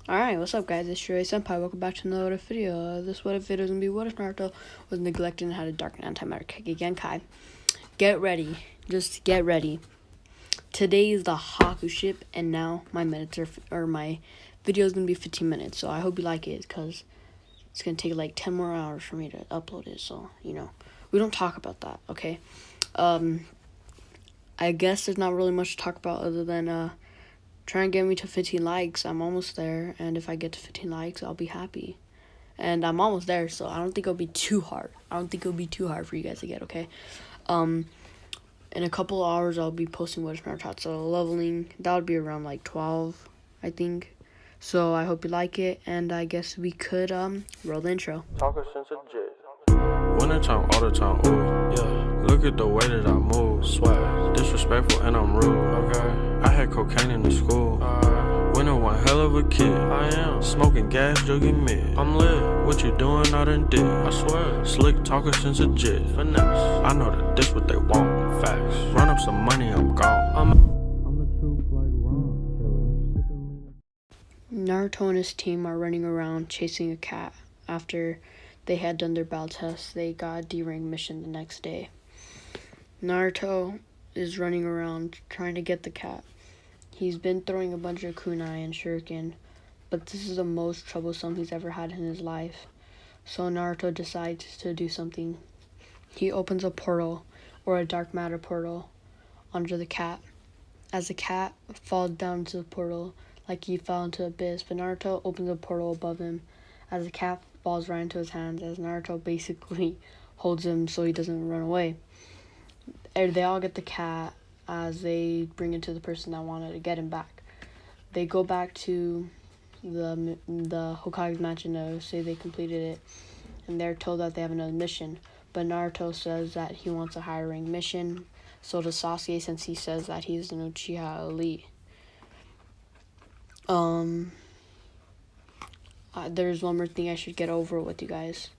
Alright, what's up guys, it's Shiroi-Senpai, welcome back to another video. This what if video is going to be what if Naruto was neglected and had a dark and anti-matter Kekkei Genkai. Get ready, just get ready. Today is the Haku ship, and now my my video is going to be 15 minutes, so I hope you like it, because it's going to take like 10 more hours for me to upload it, so, you know, we don't talk about that, okay? I guess there's not really much to talk about other than, try and get me to 15 likes. I'm almost there, and if I get to 15 likes, I'll be happy. And I'm almost there, so I don't think it'll be too hard. I don't think it'll be too hard for you guys to get, okay? In a couple of hours, I'll be posting what is Naruto. So leveling, that would be around like 12, I think. So I hope you like it, and I guess we could roll the intro. Talker since a jet. Winter time, all the time, ooh, yeah. Look at the way that I move, swag. Disrespectful and I'm rude, okay. I had cocaine in the school. Winter one hell of a kid. I am smoking gas, jugging mid. I'm lit. What you doing? I done did. I swear. Slick talker since a jet. Finesse. I know that this what they want. Facts. Run up some money, I'm gone. I'm the truth like Ron Killer. Naruto and his team are running around chasing a cat. After they had done their battle test, they got a D-rank mission the next day. Naruto is running around trying to get the cat. He's been throwing a bunch of kunai and shuriken, but this is the most troublesome he's ever had in his life. So Naruto decides to do something. He opens a portal, or a dark matter portal, onto the cat. As the cat falls down into the portal, like he fell into the abyss, but Naruto opens a portal above him. As the cat falls right into his hands, as Naruto basically holds him so he doesn't run away. They all get the cat as they bring it to the person that wanted to get him back. They go back to the Hokage's mansion to say they completed it, and they're told that they have another mission. But Naruto says that he wants a higher rank mission. So does Sasuke, since he says that he's an Uchiha elite. There's one more thing I should get over with you guys.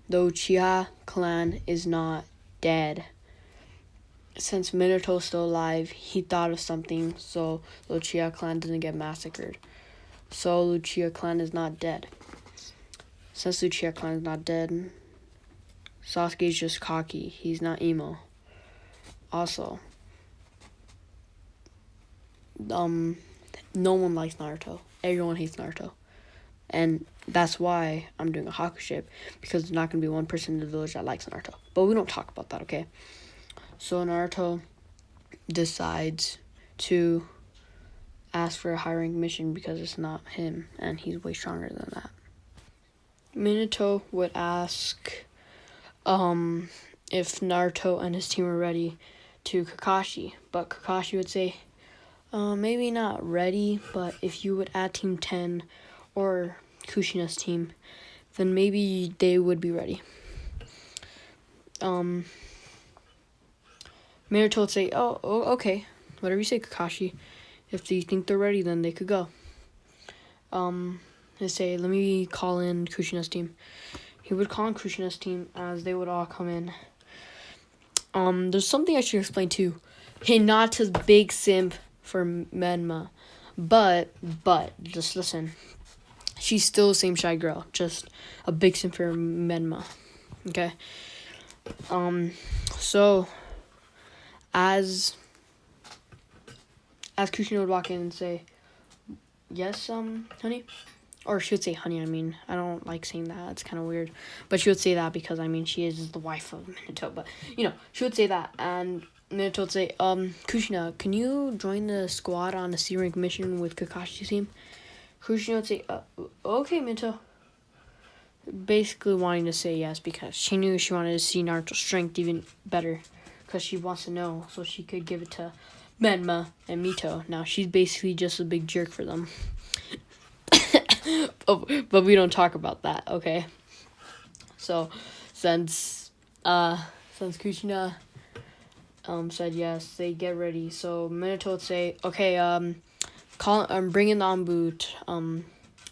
The Uchiha clan is not dead. Since Minato's still alive, he thought of something so the Uchiha clan doesn't get massacred. So the Uchiha clan is not dead. Since the Uchiha clan is not dead, Sasuke's just cocky. He's not emo. Also, no one likes Naruto. Everyone hates Naruto. And that's why I'm doing a Haku ship, because there's not going to be one person in the village that likes Naruto. But we don't talk about that, okay? So Naruto decides to ask for a high rank mission because it's not him, and he's way stronger than that. Minato would ask if Naruto and his team are ready to Kakashi, but Kakashi would say, maybe not ready, but if you would add Team 10 or Kushina's team, then maybe they would be ready. Minato would say, oh, okay, whatever you say, Kakashi. If you think they're ready, then they could go. He'd say, let me call in Kushina's team. He would call in Kushina's team as they would all come in. There's something I should explain too. Hinata's big simp for Menma. But, just listen. She's still the same shy girl, just a big simp for Menma. Okay? So as Kushina would walk in and say, yes, honey? Or she would say honey, I don't like saying that, it's kind of weird. But she would say that because, she is the wife of Minato. But, she would say that, and Minato would say, Kushina, can you join the squad on a C-rank mission with Kakashi's team? Kushina would say, okay, Minato. Basically wanting to say yes because she knew she wanted to see Naruto's strength even better. Because she wants to know so she could give it to Menma and Mito. Now, she's basically just a big jerk for them. but we don't talk about that, okay? So, since Kushina said yes, they get ready. So, Minato would say, okay, bring in the Anbu,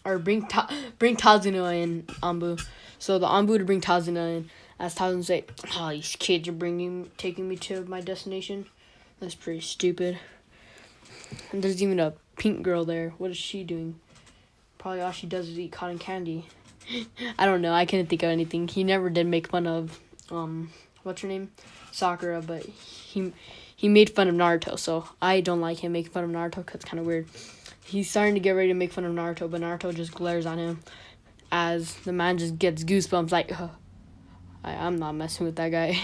or bring Tazuna in, Anbu. So, the Anbu to bring Tazuna in. As Tazuna say, oh, these kids are taking me to my destination. That's pretty stupid. And there's even a pink girl there. What is she doing? probably all she does is eat cotton candy. I don't know. I couldn't think of anything. He never did make fun of, what's her name? Sakura, but he made fun of Naruto, so I don't like him making fun of Naruto because it's kind of weird. He's starting to get ready to make fun of Naruto, but Naruto just glares on him as the man just gets goosebumps like, I'm not messing with that guy.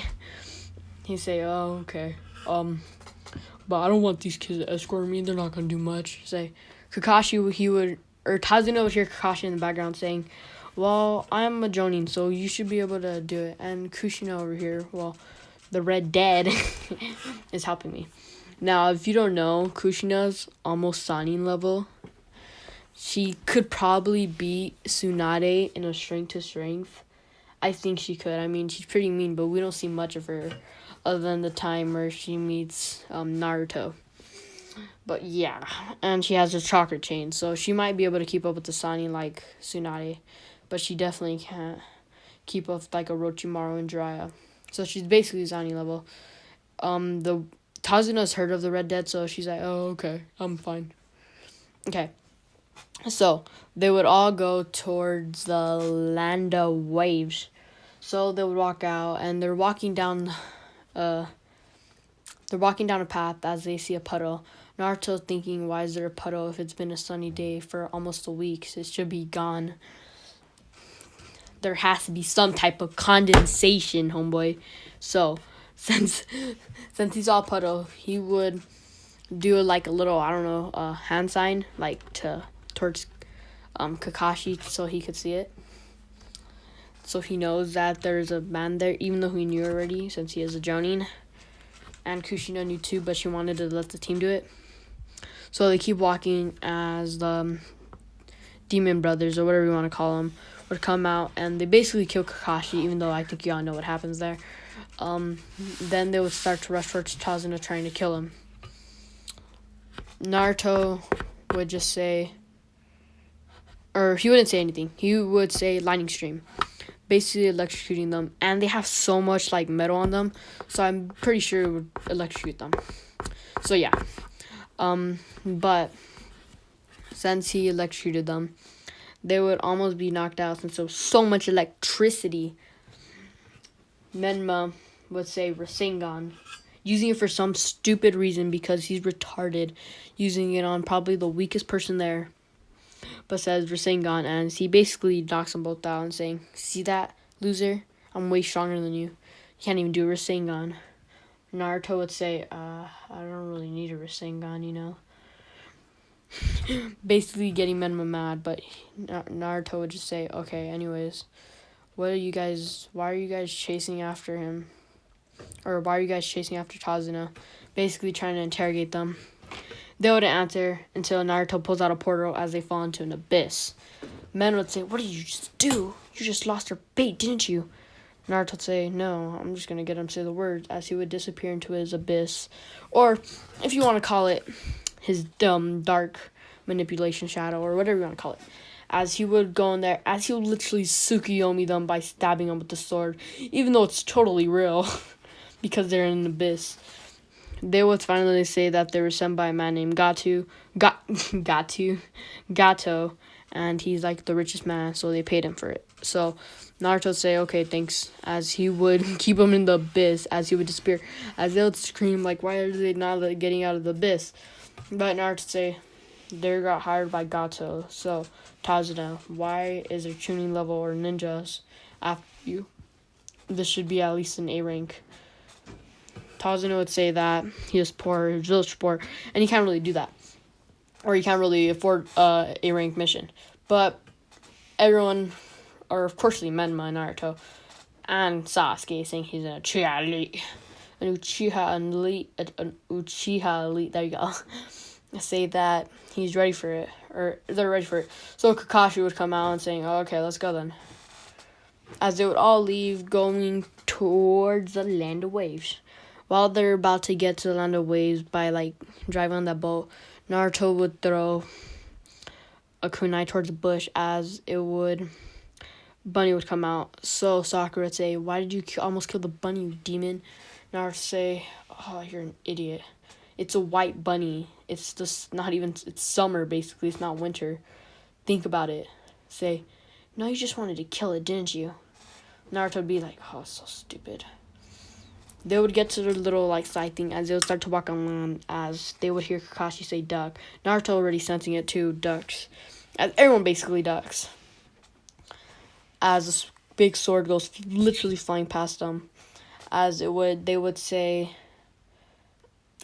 He say, oh, okay. But I don't want these kids to escort me. They're not going to do much. Say, Tazuna would hear Kakashi in the background saying, well, I'm a Jonin, so you should be able to do it. And Kushina over here, well, the Red Dead is helping me. Now, if you don't know, Kushina's almost Sanin level. She could probably beat Tsunade in a strength to strength. I think she could. I mean, she's pretty mean, but we don't see much of her other than the time where she meets Naruto. But yeah, and she has a chakra chain, so she might be able to keep up with the Sanin like Tsunade, but she definitely can't keep up with like Orochimaru and Jiraiya. So she's basically Sanin level. The Tazuna's heard of the Red Dead, so she's like, oh, okay, I'm fine. Okay. So, they would all go towards the land of waves. So, they would walk out, and they're walking down a path as they see a puddle. Naruto thinking, why is there a puddle if it's been a sunny day for almost a week? It should be gone. There has to be some type of condensation, homeboy. So, since he saw a puddle, he would do like a little, I don't know, hand sign, like towards Kakashi so he could see it. So he knows that there's a man there, even though he knew already since he is a Jonin. And Kushina knew too, but she wanted to let the team do it. So they keep walking as the Demon Brothers, or whatever you want to call them, would come out, and they basically kill Kakashi, even though I think you all know what happens there. Then they would start to rush towards Tazuna trying to kill him. Naruto would just say, or he wouldn't say anything. He would say lightning stream, basically electrocuting them. And they have so much like metal on them, so I'm pretty sure it would electrocute them. So yeah, but since he electrocuted them, they would almost be knocked out since there was so much electricity. Menma would say Rasengan, using it for some stupid reason because he's retarded, using it on probably the weakest person there, but says Rasengan, and he basically knocks them both out and saying, see that, loser? I'm way stronger than you. You can't even do a Rasengan. Naruto would say, I don't really need a Rasengan, you know. Basically getting Menma mad, but Naruto would just say, okay, anyways, why are you guys chasing after him? Or why are you guys chasing after Tazuna? Basically trying to interrogate them. They wouldn't answer until Naruto pulls out a portal as they fall into an abyss. Men would say, what did you just do? You just lost your bait, didn't you? Naruto would say, no, I'm just going to get him to say the words, as he would disappear into his abyss. Or, if you want to call it, his dark manipulation shadow, or whatever you want to call it. As he would go in there, as he would literally Tsukuyomi them by stabbing them with the sword, even though it's totally real, because they're in an abyss. They would finally say that they were sent by a man named Gato, and he's like the richest man, so they paid him for it. So Naruto would say, okay, thanks, as he would keep him in the abyss, as he would disappear, as they would scream, like, why are they not getting out of the abyss? But Naruto would say, they got hired by Gato, so Tazuna, why is there tuning level or ninjas after you? This should be at least an A rank. Tazuna would say that he is poor, he's really poor, and he can't really do that. Or he can't really afford a rank mission. But everyone, or of course Menma and Naruto, and Sasuke saying he's an Uchiha elite. An Uchiha elite, there you go. Say that he's ready for it, or they're ready for it. So Kakashi would come out and saying, oh, okay, let's go then. As they would all leave, going towards the land of waves. While they're about to get to the land of waves by, like, driving on that boat, Naruto would throw a kunai towards the bush as bunny would come out. So Sakura would say, why did you almost kill the bunny, you demon? Naruto would say, oh, you're an idiot. It's a white bunny. It's just not even, it's summer, basically. It's not winter. think about it. Say, no, you just wanted to kill it, didn't you? Naruto would be like, oh, so stupid. They would get to their little like side thing as they would start to walk on land as they would hear Kakashi say duck. Naruto already sensing it too, ducks. As everyone basically ducks. As this big sword goes literally flying past them. They would say,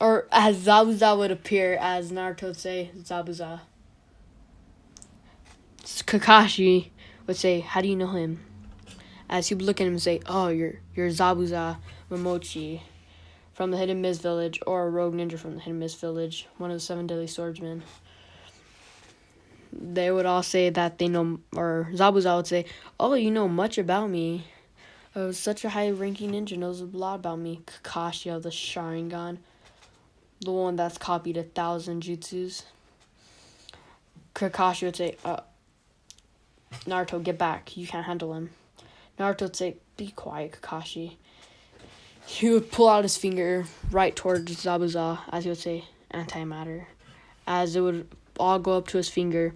or as Zabuza would appear, as Naruto would say, Zabuza. Kakashi would say, how do you know him? As he would look at him and say, oh, you're Zabuza Momochi from the Hidden Mist Village, or a rogue ninja from the Hidden Mist Village, one of the 7 deadly swordsmen. They would all say that they know, or Zabuza would say, oh, you know much about me. Such a high-ranking ninja knows a lot about me. Kakashi of the Sharingan, the one that's copied 1,000 jutsus. Kakashi would say, Naruto, get back. You can't handle him. Naruto would say, be quiet, Kakashi. He would pull out his finger right towards Zabuza, as he would say, antimatter. As it would all go up to his finger,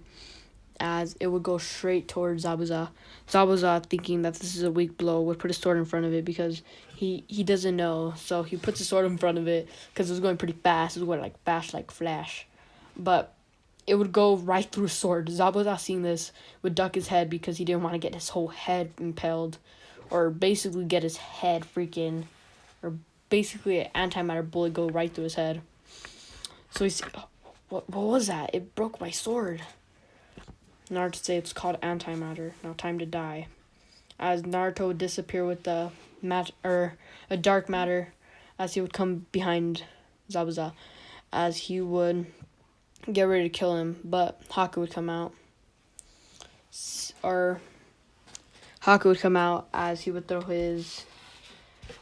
as it would go straight towards Zabuza. Zabuza, thinking that this is a weak blow, would put his sword in front of it because he doesn't know. So he puts his sword in front of it because it was going pretty fast. It was going like fast like flash. But it would go right through his sword. Zabuza, seeing this, would duck his head because he didn't want to get his whole head impaled. Or basically get his head freaking... Or basically an antimatter bullet go right through his head. So he's... What was that? It broke my sword. Naruto say it's called antimatter. Now time to die. As Naruto would disappear with a dark matter, as he would come behind Zabuza, as he would get ready to kill him, but Haku would come out. Or Haku would come out as he would throw his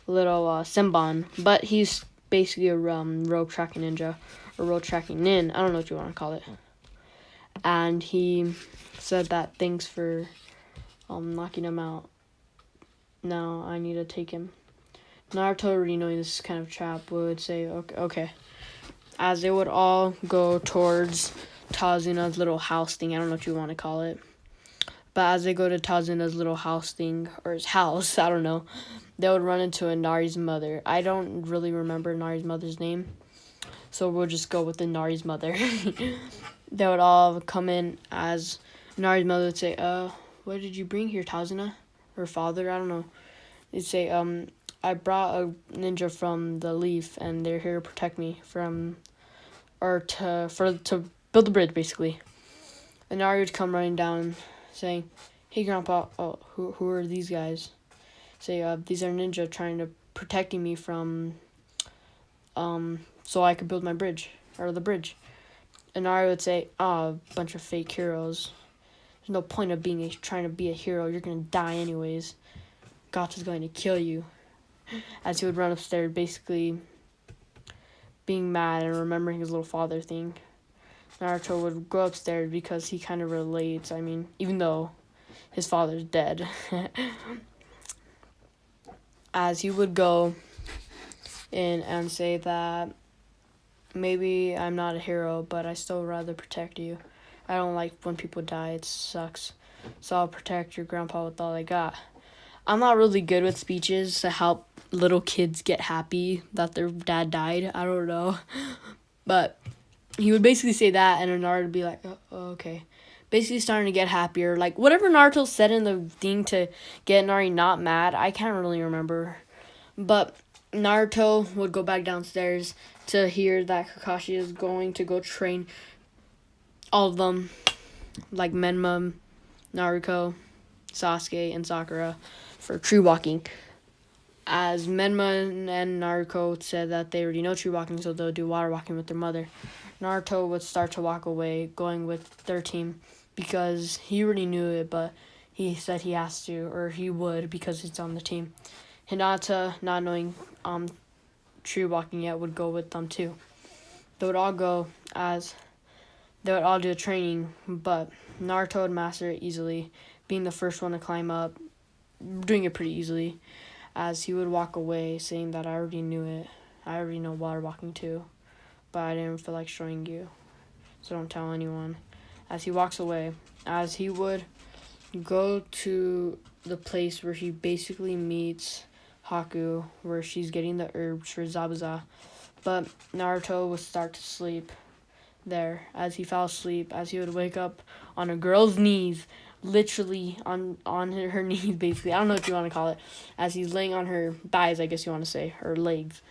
little Senbon, but he's basically a rogue tracking ninja, or rogue tracking nin. I don't know what you want to call it. And he said that thanks for knocking him out. Now I need to take him. Naruto, already knowing this is kind of a trap, would say okay. As they would all go towards Tazuna's little house thing. I don't know what you want to call it. But as they go to Tazuna's little house thing, or his house, I don't know, they would run into Inari's mother. I don't really remember Inari's mother's name, so we'll just go with Inari's mother. They would all come in as Inari's mother would say, what did you bring here, Tazuna? Her father, I don't know. They'd say, I brought a ninja from the Leaf, and they're here to protect me from, or to build the bridge, basically. Inari would come running down, saying, hey, Grandpa, who are these guys? Say, these are ninja trying to protecting me from, so I could build my bridge, or the bridge. Inari would say, a bunch of fake heroes. There's no point of trying to be a hero. You're going to die anyways. Gacha's going to kill you. As he would run upstairs, basically being mad and remembering his little father thing. Naruto would go upstairs because he kind of relates. I mean, even though his father's dead. As he would go in and say that maybe I'm not a hero, but I still rather protect you. I don't like when people die. It sucks. So I'll protect your grandpa with all I got. I'm not really good with speeches to help little kids get happy that their dad died. I don't know. But he would basically say that, and Naruto would be like, oh, okay. Basically starting to get happier. Like, whatever Naruto said in the thing to get Nari not mad, I can't really remember. But Naruto would go back downstairs to hear that Kakashi is going to go train all of them, like Menma, Naruto, Sasuke, and Sakura, for tree walking. As Menma and Naruto said that they already know tree walking, so they'll do water walking with their mother. Naruto would start to walk away, going with their team, because he already knew it, but he said he has to, or he would, because it's on the team. Hinata, not knowing tree walking yet, would go with them too. They would all go as they would all do a training, but Naruto would master it easily, being the first one to climb up, doing it pretty easily, as he would walk away saying that I already knew it. I already know water walking too, but I didn't feel like showing you, so don't tell anyone. As he walks away, as he would go to the place where he basically meets Haku, where she's getting the herbs for Zabuza. But Naruto would start to sleep there. As he fell asleep, as he would wake up on a girl's knees, literally on her knees, basically. I don't know what you want to call it. As he's laying on her thighs, I guess you want to say, her legs.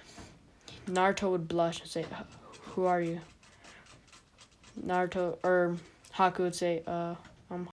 Naruto would blush and say, "Who are you?" Naruto or Haku would say, I'm